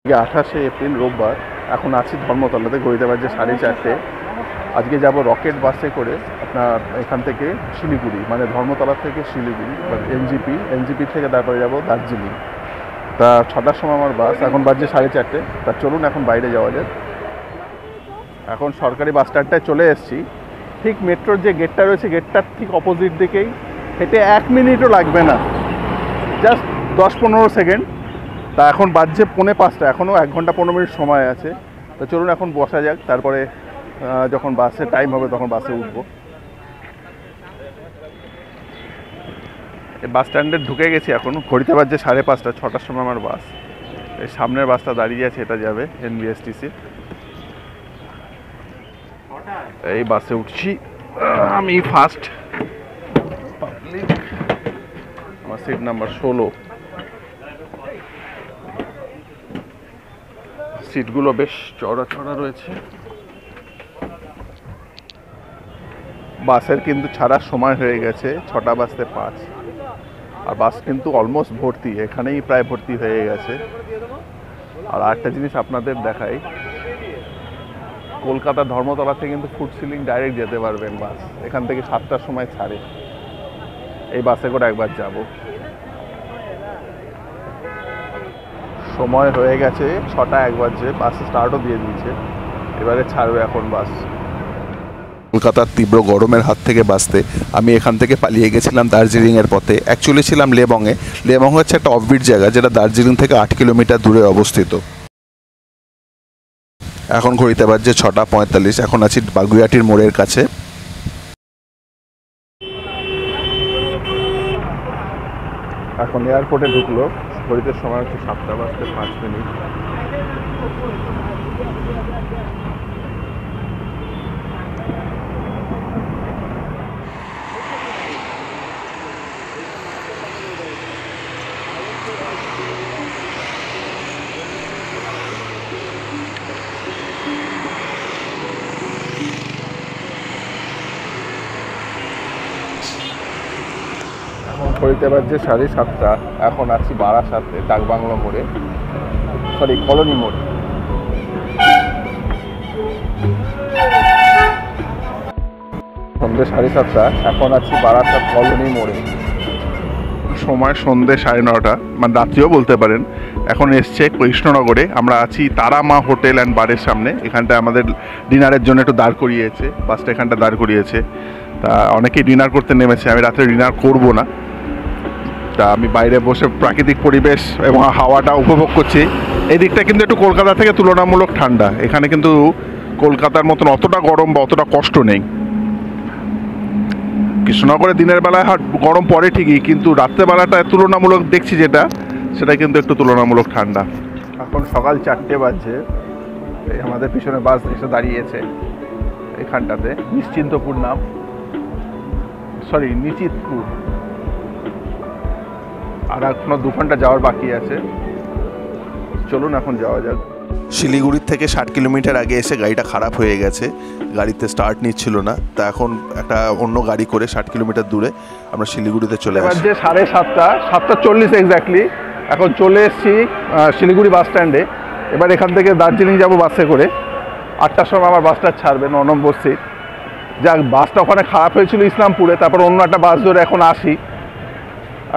28শে April রোববার। এখন আছি ধর্মতলাতে, ঘড়িতে বাজে 4:30। আজকে যাব রকেট বাসে করে আপনার এখান থেকে শিলিগুড়ি, মানে ধর্মতলা থেকে শিলিগুড়ি বা এনজিপি থেকে তারপরে যাব দার্জিলিং। তা 6টার সময় আমার বাস, এখন বাজে 4:30। তা চলুন এখন বাইরে যাওয়া যাক। এখন সরকারি বাস স্ট্যান্ডটায় চলে এসেছি। ঠিক মেট্রোর যে গেটটা রয়েছে, গেটটার ঠিক অপোজিট দিকেই, হেঁটে 1 মিনিটও লাগবে না, জাস্ট 10-15 সেকেন্ড। তা এখন বাজছে 4:45, এখনও 1 ঘন্টা 15 মিনিট সময় আছে। তো চলুন এখন বসা যাক, তারপরে যখন বাসের টাইম হবে তখন বাসে উঠবো। এই বাস স্ট্যান্ডে ঢুকে গেছি, এখন ঘড়িতে বাজছে 5:30। 6টার সময় আমার বাস। এই সামনের বাসটা দাঁড়িয়ে আছে, এটা যাবে NBSTC। এই বাসে উঠছি আমি ফার্স্ট পাবলিক, আমার সিট নাম্বার 16। সিটগুলো বেশ চড়া চড়া রয়েছে। বাসের কিন্তু ছাড়ার সময় হয়ে গেছে, 6:05। আর বাস কিন্তু অলমোস্ট ভর্তি, এখানেই প্রায় ভর্তি হয়ে গেছে। আর আরেকটা জিনিস আপনাদের দেখাই, কলকাতা ধর্মতলা থেকে কিন্তু ফুড সিলিং ডাইরেক্ট যেতে পারবেন বাস। এখান থেকে 7টার সময় ছাড়ে। এই বাসে করে একবার যাব। সময় হয়ে গেছে 6:01 বাজে, বাস স্টার্টও দিয়ে দিয়েছে। এবারে ছাড়বে এখন বাস। কলকাতার তীব্র গরমের হাত থেকে বাঁচতে আমি এখান থেকে পালিয়ে গেছিলাম দার্জিলিংয়ের পথে। অ্যাকচুয়ালি ছিলাম লেবংয়ে। লেবং হচ্ছে একটা অফবিট জায়গা, যেটা দার্জিলিং থেকে 8 কিলোমিটার দূরে অবস্থিত। এখন ঘড়িতে বাজছে 6:45। এখন আছি বাগুইআটির মোড়ের কাছে। এখন এয়ারপোর্টে ঢুকলো, ঘড়িতে সময় হচ্ছে 7:05। ঘড়িতে বাজছে 7:30। এখন আছি বারাসাতে, ডাকবাংলো মোড়ে, সরি কলোনি মোড়ে। সন্ধ্যে 7:30, এখন আছি বারাসাত কলোনি মোড়ে। সময় সন্ধ্যে 9:30, মানে রাত্রিও বলতে পারেন। এখন এসছে কৃষ্ণনগরে। আমরা আছি তারা মা হোটেল অ্যান্ড বারের সামনে। এখানটা আমাদের ডিনারের জন্য একটু দাঁড় করিয়েছে, বাসটা এখানটা দাঁড় করিয়েছে। তা অনেকেই ডিনার করতে নেমেছে, আমি রাত্রে ডিনার করব না। তা আমি বাইরে বসে প্রাকৃতিক পরিবেশ এবং হাওয়াটা উপভোগ করছি। এই দিকটা কিন্তু একটু কলকাতা থেকে তুলনামূলক ঠান্ডা। এখানে কিন্তু কলকাতার মতন অতটা গরম বা অতটা কষ্ট নেই। কৃষ্ণনগরে দিনের বেলায় গরম পড়ে ঠিকই, কিন্তু রাত্রেবেলাটায় তুলনামূলক দেখছি সেটা কিন্তু একটু তুলনামূলক ঠান্ডা। এখন সকাল 4টে বাজছে। আমাদের পিছনে বাস এসে দাঁড়িয়েছে এখানটাতে, নিশ্চিন্তপুর নাম, সরি নিচিতপুর। আর এখনো 2 ঘন্টা যাওয়ার বাকি আছে। চলুন এখন যাওয়া যাক। শিলিগুড়ির থেকে 60 কিলোমিটার আগে এসে গাড়িটা খারাপ হয়ে গেছে, গাড়িতে স্টার্ট নিচ্ছিল না। তা এখন একটা অন্য গাড়ি করে 60 কিলোমিটার দূরে আমরা শিলিগুড়িতে চলে আসি। বাজে 7:30, 7:40 এক্স্যাক্টলি। এখন চলে এসেছি শিলিগুড়ি বাস স্ট্যান্ডে। এবার এখান থেকে দার্জিলিং যাব বাসে করে। 8টার সময় আমার বাসটা ছাড়বে 9 নম্বর সিট। যাক, বাসটা ওখানে খারাপ হয়েছিল ইসলামপুরে, তারপর অন্য একটা বাস ধরে এখন আসি।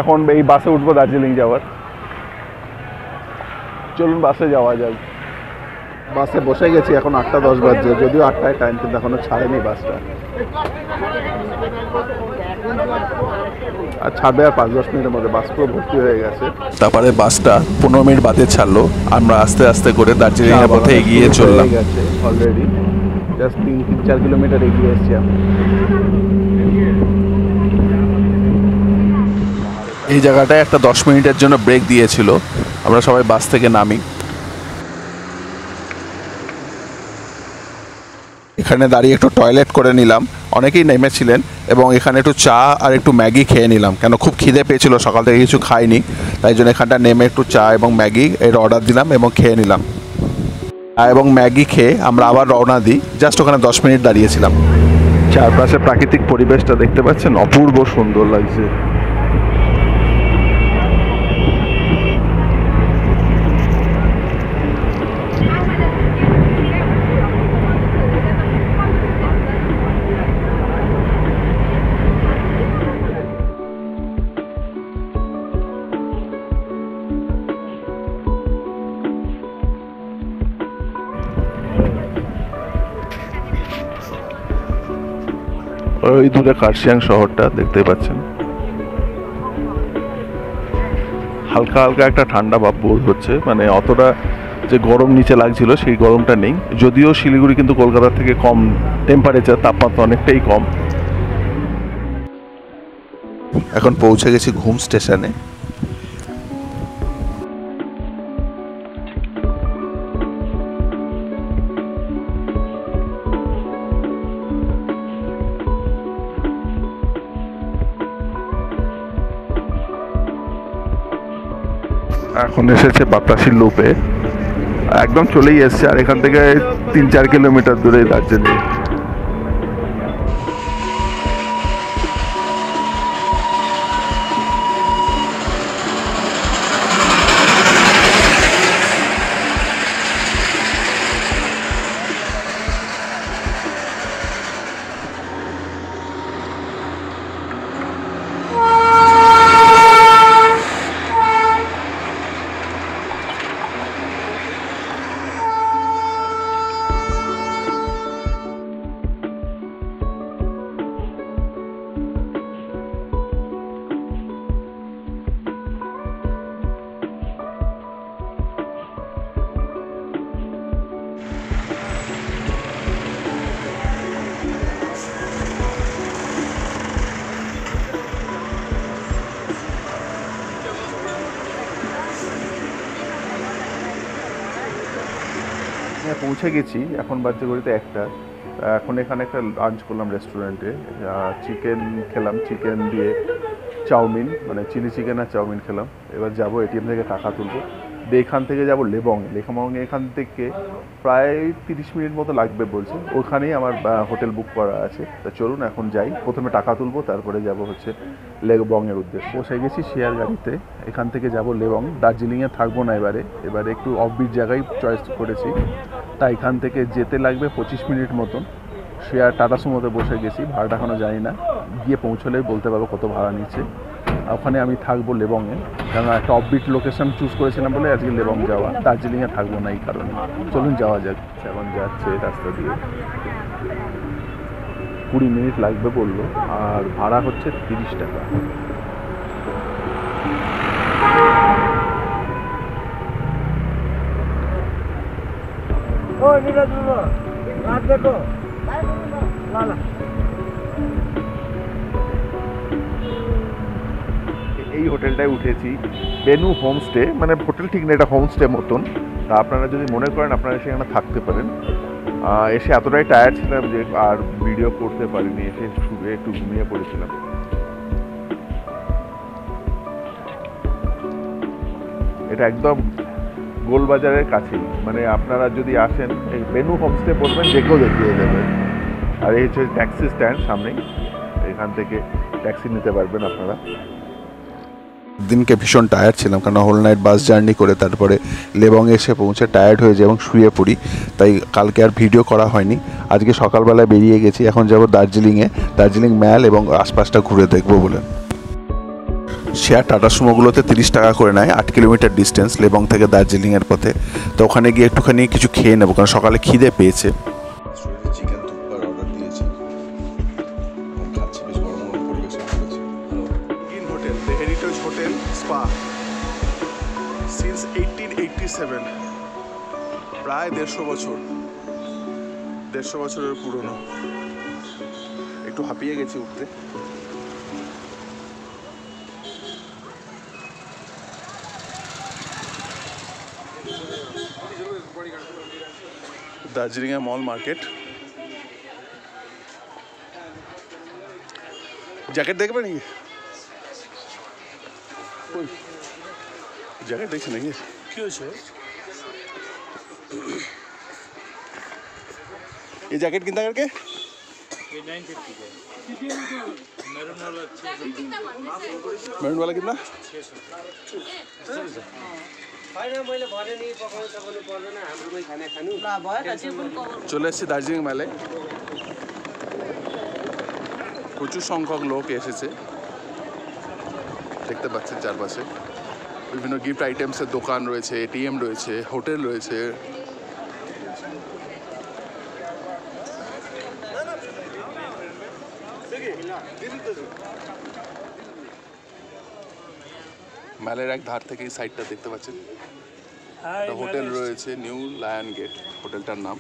এখন এই বাসে উঠবো দার্জিলিং যাওয়ার। চলুন বাসে যাওয়া যাক। বাসে বসে গেছি, এখন 8:10 বাজছে, যদিও 8টায় টাইম, কিন্তু এখনো ছাড়েনি বাসটা। আর ছাড়বে আর 5-10 মিনিটের মধ্যে। বাস পুরো ভর্তি হয়ে গেছে। তারপরে বাসটা 15 মিনিট বাদে ছাড়লো। আমরা আস্তে আস্তে করে দার্জিলিং এর পথে এগিয়ে চললাম। গেছে অলরেডি, জাস্ট 3-4 কিলোমিটার এগিয়ে এসেছি আমি। এই জায়গাটায় একটা 10 মিনিটের জন্য ব্রেক দিয়েছিল। আমরা সবাই বাস থেকে নামি। এখানে দাঁড়িয়ে একটু টয়লেট করে নিলাম। অনেকেই নেমেছিলেন, এবং এখানে একটু চা আর একটু ম্যাগি খেয়ে নিলাম, কেন খুব খিদে পেয়েছিল, সকাল থেকে কিছু খাইনি। তাই জন্য এখানটা নেমে একটু চা এবং ম্যাগি এর অর্ডার দিলাম এবং খেয়ে নিলাম। এবং ম্যাগি খেয়ে আমরা আবার রওনা দিই। জাস্ট ওখানে 10 মিনিট দাঁড়িয়েছিলাম। চারপাশে প্রাকৃতিক পরিবেশটা দেখতে পাচ্ছেন, অপূর্ব সুন্দর লাগছে। ওই দূরে কার্শিয়াং শহরটা দেখতে পাচ্ছেন। হালকা হালকা একটা ঠান্ডা ভাব বোধ হচ্ছে, মানে অতটা যে গরম নিচে লাগছিল সেই গরমটা নেই। যদিও শিলিগুড়ি কিন্তু কলকাতার থেকে কম টেম্পারেচার, তাপমাত্রা অনেকটাই কম। এখন পৌঁছে গেছি ঘুম স্টেশনে। এখন এসেছে বাতাসির লুপে, একদম চলেই এসছে। আর এখান থেকে 3-4 কিলোমিটার দূরে দার্জিলিং। পৌঁছে গেছি, এখন বাজে ঘড়িতে 1টা। এখন এখানে একটা লাঞ্চ করলাম রেস্টুরেন্টে, চিকেন খেলাম, চিকেন দিয়ে চাউমিন, মানে চিলি চিকেন আর চাউমিন খেলাম। এবার যাবো এটিএম থেকে টাকা তুলবো, দিয়ে এখান থেকে যাবো লেবংয়ে। লেবংয়ে এখান থেকে প্রায় 30 মিনিট মতো লাগবে বলছে, ওখানেই আমার হোটেল বুক করা আছে। তা চলুন এখন যাই, প্রথমে টাকা তুলবো, তারপরে যাব হচ্ছে লেবংয়ের উদ্দেশ্যে। বসে গেছি শেয়ার গাড়িতে, এখান থেকে যাব লেবং। দার্জিলিংয়ে থাকবো না এবারে একটু অফবিট জায়গায় চয়েস করেছি, তাই এখান থেকে যেতে লাগবে 25 মিনিট মতন। শেয়ার টাটা সুমোতে বসে গেছি, ভাড়াটা এখনও জানি না, গিয়ে পৌঁছলেই বলতে পারবো কত ভাড়া নিচ্ছে। ওখানে আমি থাকবো লেবংয়ে, কারণ একটা অফবিট লোকেশন চুজ করেছিলাম বলে আজকে লেবং যাওয়া। দার্জিলিংয়ে থাকবো না এই কারণে। চলুন যাওয়া যাক। এখন যাচ্ছে রাস্তা দিয়ে, 20 মিনিট লাগবে বললো, আর ভাড়া হচ্ছে 30 টাকা। এই হোটেলটায় উঠেছি, বেনু হোমস্টে, মানে হোটেল ঠিক না, এটা হোমস্টে মতন। তা আপনারা যদি মনে করেন আপনারা সেখানে থাকতে পারেন। এসে এতটাই টায়ার্ড ছিলাম যে আর ভিডিও করতে পারিনি, এসে শুয়ে একটু ঘুমিয়ে পড়েছিলাম। এটা একদম গোলবাজারের কাছেই, মানে আপনারা যদি আসেন এই বেনু হোমস্টে বলবেন, যে কেউ দেখিয়ে দেবে। আর এই হচ্ছে ট্যাক্সি স্ট্যান্ড সামনেই, এখান থেকে ট্যাক্সি নিতে পারবেন আপনারা। দিনকে ভীষণ টায়ার্ড ছিলাম, কারণ হোল নাইট বাস জার্নি করে তারপরে লেবং এসে পৌঁছে টায়ার্ড হয়ে যায় এবং শুয়ে পড়ি, তাই কালকে আর ভিডিও করা হয়নি। আজকে সকালবেলায় বেরিয়ে গেছি, এখন যাব দার্জিলিংয়ে, দার্জিলিং ম্যাল এবং আশপাশটা ঘুরে দেখবো বলে। শেয়ার টাটা সুমোগুলোতে 30 টাকা করে নেয়, 8 কিলোমিটার ডিস্টেন্স লেবং থেকে দার্জিলিংয়ের পথে। তো ওখানে গিয়ে একটুখানি কিছু খেয়ে নেবো, কারণ সকালে খিদে পেয়েছে। চিকেন থুপ্পার অর্ডার দিয়েছি, খাচ্ছি, বেশ গরম গরম পরিবেশন করেছি। In hotel, the heritage hotel spa, since 1887, প্রায় 150 বছর, 150 বছরের পুরনো। একটু হাঁপিয়ে গেছি উঠতে। দার্জিলিংয়ের মল মার্কেট। জ্যাকেট দেখবে নাকি? জ্যাকেট দেখছে নাকি? কি হয়েছে? ये जैकेट कितना करके? ये 950 का। मैरून वाला कितना? 600। চলে এসেছি দার্জিলিং মেলায়, প্রচুর সংখ্যক লোক এসেছে, দেখতে পাচ্ছেন চারপাশে বিভিন্ন গিফট আইটেমসের দোকান রয়েছে, এটিএম রয়েছে, হোটেল রয়েছে। মেলের এক ধার থেকে এই সাইডটা দেখতে পাচ্ছেন, একটা হোটেল রয়েছে, নিউ লায়ন গেট হোটেলটার নাম।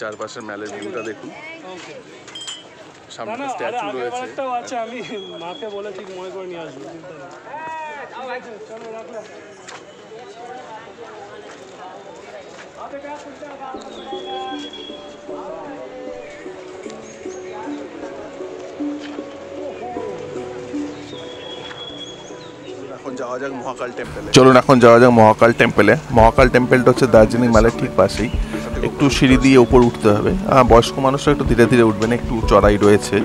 চারপাশের মেলের ভিউটা দেখুন, সামনে স্ট্যাচু রয়েছে। আমি মাকে বলে ঠিক মনে করে নিয়ে আসবো। এখন যাওয়া যাক মহাকাল টেম্পলে। চলুন এখন যাওয়া যাক মহাকাল টেম্পলে। মহাকাল টেম্পলটা হচ্ছে দার্জিলিং মেলের ঠিক পাশেই। একটু সিঁড়ি দিয়ে উপর উঠতে হবে, বয়স্ক মানুষরা একটু ধীরে ধীরে উঠবেন, একটু চড়াই রয়েছে।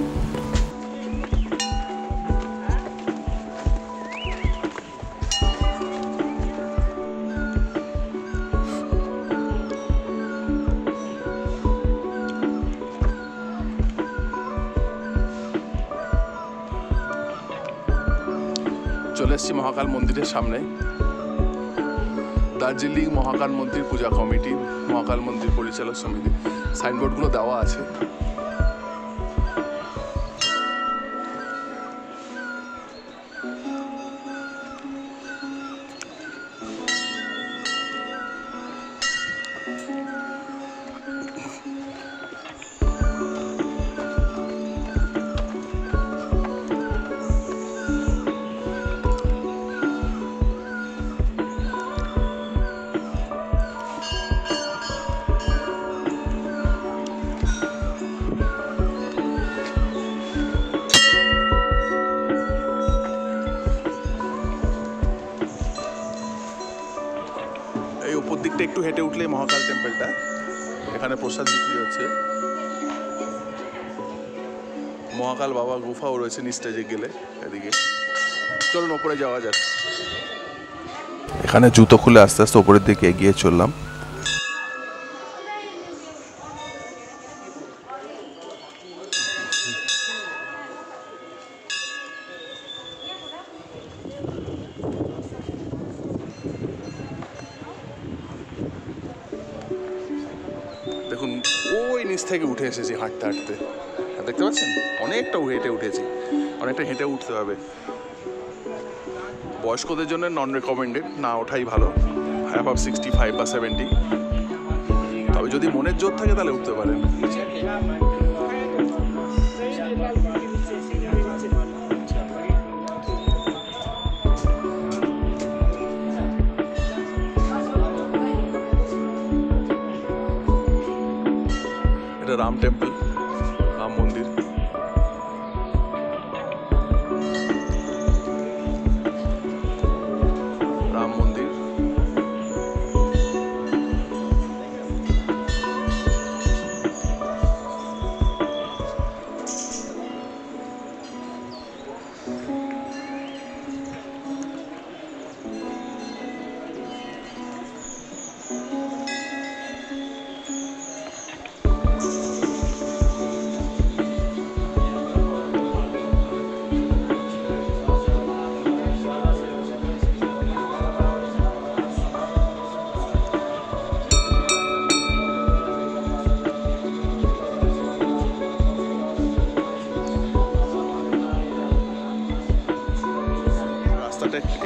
চলে এসেছি মহাকাল মন্দিরের সামনে। দার্জিলিং মহাকাল মন্দির পূজা কমিটি, মহাকাল মন্দির পরিচালক সমিতি, সাইনবোর্ডগুলো দেওয়া আছে। উপর দিকটা একটু হেঁটে উঠলেই মহাকাল টেম্পলটা, এখানে প্রসাদ বিক্রি হচ্ছে। মহাকাল বাবা গুফাও রয়েছে নিচে গেলে এদিকে। চলুন ওপরে যাওয়া যাক। এখানে জুতো খুলে আস্তে আস্তে ওপরের দিকে এগিয়ে চললাম। দেখুন ওই নিচ থেকে উঠে এসেছি হাঁটতে হাঁটতে, দেখতে পাচ্ছেন অনেকটা হেঁটে উঠেছি, অনেকটা হেঁটে উঠতে হবে। বয়স্কদের জন্য নন রেকমেন্ডেড, না ওঠাই ভালো, অ্যাবাভ 65 বা 70। তবে যদি মনের জোর থাকে তাহলে উঠতে পারেন। এটা রাম টেম্পল, রাম মন্দির। রাম মন্দির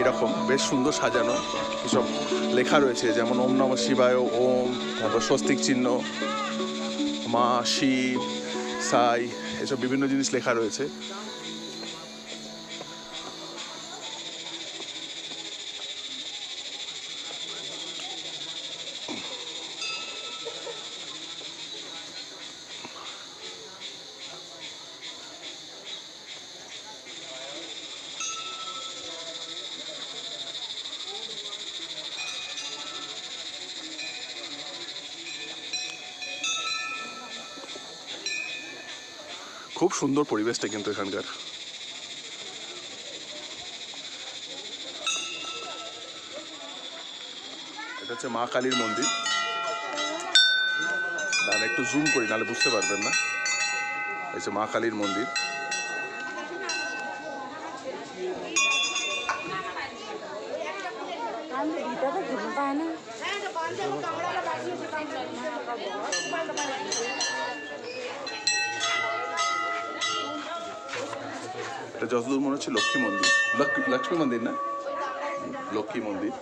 এরকম বেশ সুন্দর সাজানো, এসব লেখা রয়েছে, যেমন ওম নমঃ শিবায়, ওম, তারপর স্বস্তিক চিহ্ন, মা, শিব, সাই, এসব বিভিন্ন জিনিস লেখা রয়েছে। খুব সুন্দর পরিবেশটা কিন্তু এখানকার। এটা হচ্ছে মা কালীর মন্দির। তাহলে একটু জুম করি, নাহলে বুঝতে পারবেন না। এই হচ্ছে মা কালীর মন্দির। এটা যতদূর মনে হচ্ছে লক্ষ্মী মন্দির, লক্ষ্মী মন্দির না, লক্ষ্মী মন্দির।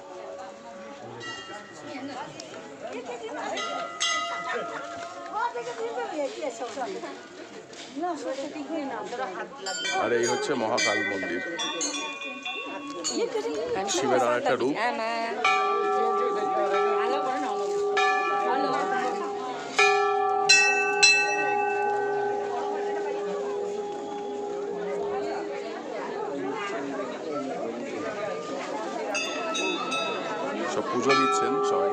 আর এই হচ্ছে মহাকাল মন্দির, শিবের আর একটা রূপ। সব পুজো দিচ্ছেন সবাই।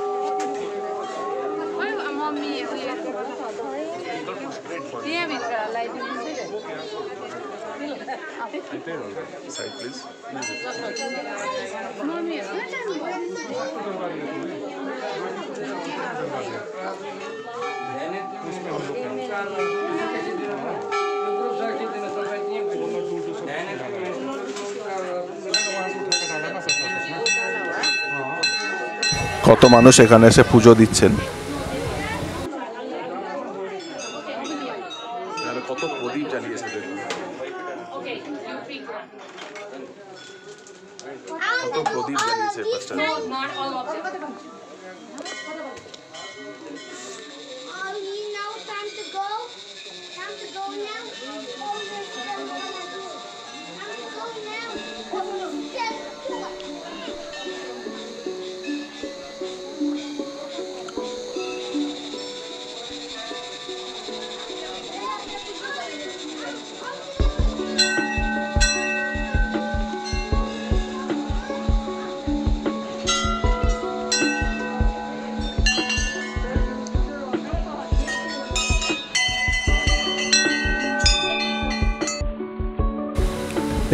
Side, please. কত মানুষ এখানে এসে পুজো দিচ্ছেন। কত প্রদীপ জ্বালিয়েছে দেখুন, কত প্রদীপ জ্বালিয়েছে পাঁচটা।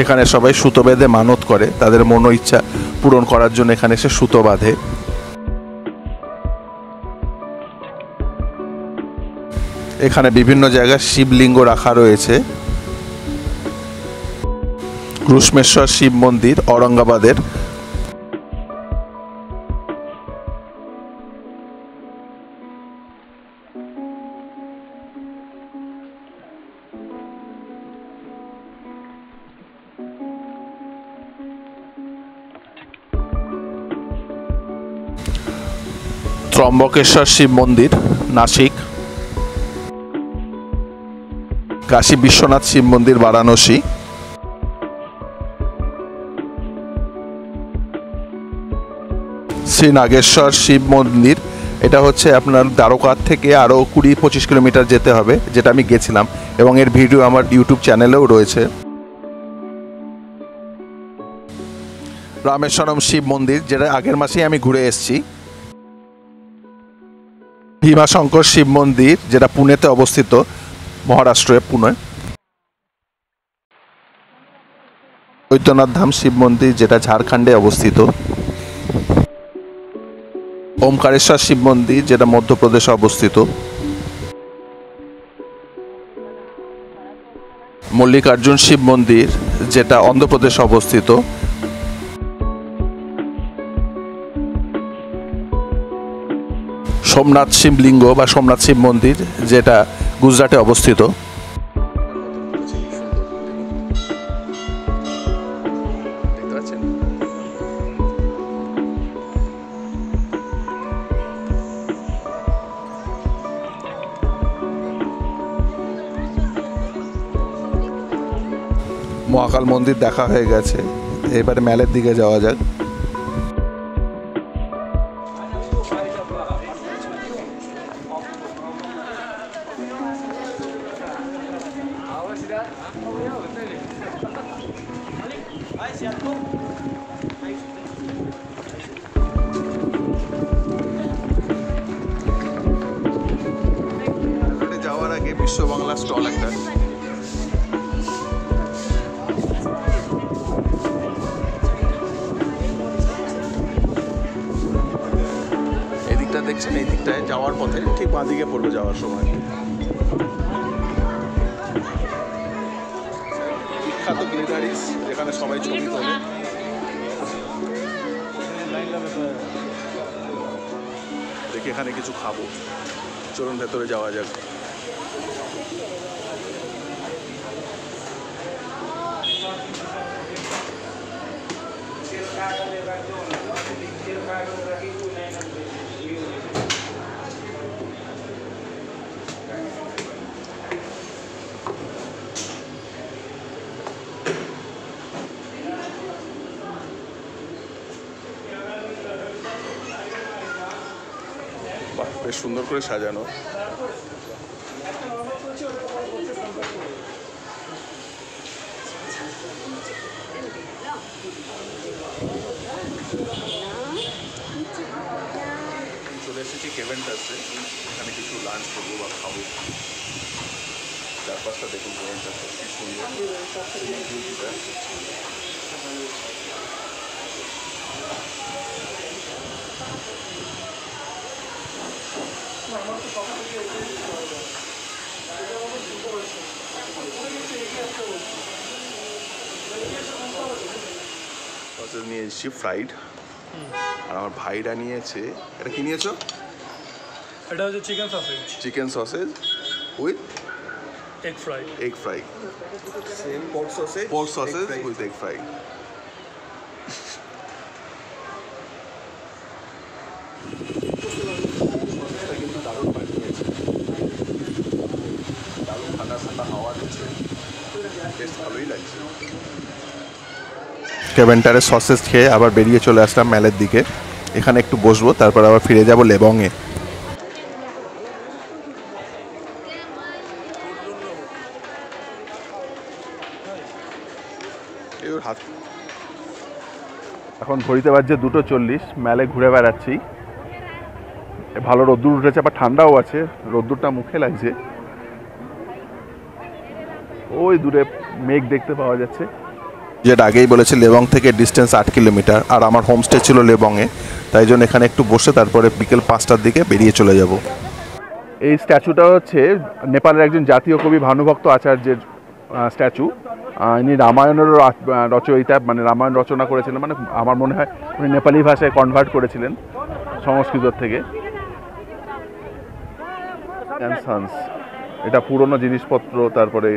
এখানে সবাই সুতো বেঁধে মানত করে, তাদের মনো ইচ্ছা পূরণ করার জন্য এখানে এসে সুতো বাঁধে। এখানে বিভিন্ন জায়গায় শিবলিঙ্গ রাখা রয়েছে। ঘৃষ্মেশ্বর শিব মন্দির ঔরঙ্গাবাদের। ত্রম্বকেশ্বর শিব মন্দির নাসিক। কাশী বিশ্বনাথ শিব মন্দির বারাণসী। শ্রী নাগেশ্বর শিব মন্দির, এটা হচ্ছে আপনার দ্বারকার থেকে আরও 20-25 কিলোমিটার যেতে হবে, যেটা আমি গেছিলাম এবং এর ভিডিও আমার ইউটিউব চ্যানেলেও রয়েছে। রামেশ্বরম শিব মন্দির, যেটা আগের মাসেই আমি ঘুরে এসেছি। ভীমাশঙ্কর শিব মন্দির, যেটা পুনেতে অবস্থিত, মহারাষ্ট্রে পুনে। বৈদ্যনাথ ধাম শিব মন্দির, যেটা ঝাড়খণ্ডে অবস্থিত। ওমকারেশ্বর শিব মন্দির, যেটা মধ্যপ্রদেশে অবস্থিত। মল্লিকার্জুন শিব মন্দির, যেটা অন্ধ্রপ্রদেশে অবস্থিত। সোমনাথ শিবলিঙ্গ বা সোমনাথ শিব মন্দির, যেটা গুজরাটে অবস্থিত। মহাকাল মন্দির দেখা হয়ে গেছে, এবারে মেলের দিকে যাওয়া যাক। যাওয়ার আগে বিশ্ব বাংলা স্টল একটা, এদিকটা দেখছেন, এই দিকটায় যাওয়ার পথে ঠিক বাঁ দিকে পড়বে যাওয়ার সময়। বিখ্যাত গ্লিটারিস, যেখানে সবাই ছবি তোলে। এখানে কিছু খাবো। চলুন ভেতরে যাওয়া যাক। বেশ সুন্দর করে সাজানো। চলে এসেছি কেভেন্টাসে, এখানে কিছু লাঞ্চ করবো বা খাবো। চারপাশটা দেখুন, কেভেন্টাসে কি সুন্দর। নিয়ে এসেছি ফ্রাইড, আর আমার ভাইরা নিয়েছে, এটা কি নিয়েছো? এটা হচ্ছে chicken sausage. Chicken sausage with egg fry. Egg fry. Same pork sausage with egg fry. কিন্তু দারুণ বানিয়েছে, দারুণ ঠান্ডা ঠান্ডা হাওয়া দিচ্ছে, বেশ ভালোই লাগছে। কেভেন্টারের সসেজ খেয়ে আবার বেরিয়ে চলে আসলাম ম্যালের দিকে। এখানে একটু বসবো, তারপর আবার ফিরে যাব লেবংয়ে। এখন ঘড়িতে বাজছে 2:40, ম্যালে ঘুরে বেড়াচ্ছি। ভালো রোদ্দুর উঠেছে, আবার ঠান্ডাও আছে, রোদ্দুরটা মুখে লাগছে। ওই দূরে মেঘ দেখতে পাওয়া যাচ্ছে। যেটা আগেই বলেছি, লেবং থেকে ডিস্টেন্স 8 কিলোমিটার, আর আমার হোমস্টে ছিল লেবংয়ে, তাই জন্য এখানে একটু বসে তারপরে বিকেল 5টার দিকে বেরিয়ে চলে যাব। এই স্ট্যাচুটা হচ্ছে নেপালের একজন জাতীয় কবি ভানুভক্ত আচার্যের স্ট্যাচু। ইনি রামায়ণেরও রচয়িতা, মানে রামায়ণ রচনা করেছিলেন, মানে আমার মনে হয় উনি নেপালি ভাষায় কনভার্ট করেছিলেন সংস্কৃত থেকে। এটা পুরনো জিনিসপত্র, তারপরে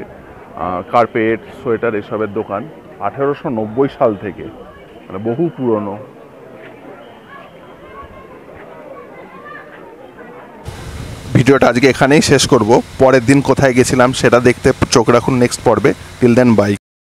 কার্পেট, সোয়েটার এসবের দোকান। 1890 সাল থেকে, মানে বহু পুরনো। ভিডিওটা আজকে এখানেই শেষ করব। পরের দিন কোথায় গেছিলাম সেটা দেখতে চোখ রাখুন নেক্সট পর্বে। Till then by.